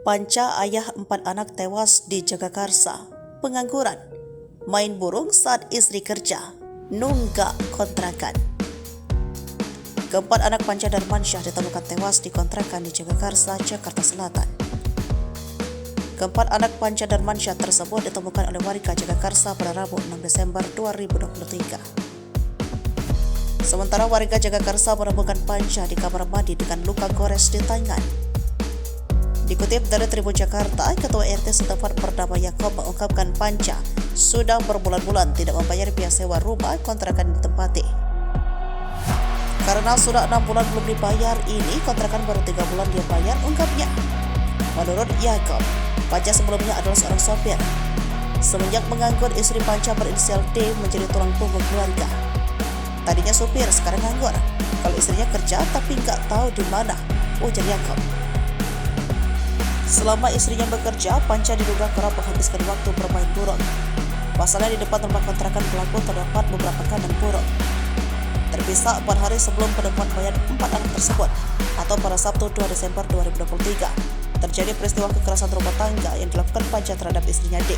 Panca ayah 4 anak tewas di Jagakarsa. Pengangguran, main burung saat istri kerja, nunggak kontrakan. Keempat anak Panca Darmansyah ditemukan tewas di kontrakan di Jagakarsa, Jakarta Selatan. Keempat anak Panca Darmansyah tersebut ditemukan oleh warga Jagakarsa pada Rabu 6 Desember 2023. Sementara warga Jagakarsa menemukan Panca di kamar mandi dengan luka gores di tangan. Dikutip dari Tribun Jakarta, Ketua RT setempat bernama Yakob mengungkapkan Panca sudah berbulan-bulan tidak membayar biaya sewa rumah kontrakan ditempati. Karena sudah 6 bulan belum dibayar, ini kontrakan baru 3 bulan dia bayar, ungkapnya. Menurut Yakob, Panca sebelumnya adalah seorang sopir. Semenjak menganggur, istri Panca berinisial D menjadi tulang punggung keluarga. Tadinya supir, sekarang nganggur. Kalau istrinya kerja tapi nggak tahu di mana, ujar Yakob. Selama istrinya bekerja, Panca diduga kerap menghabiskan waktu bermain burung. Pasalnya di depan rumah kontrakan pelaku terdapat beberapa kandang burung. Terpisah 4 hari sebelum penemuan mayat 4 anak tersebut, atau pada Sabtu 2 Desember 2023, terjadi peristiwa kekerasan rumah tangga yang dilakukan Panca terhadap istrinya D.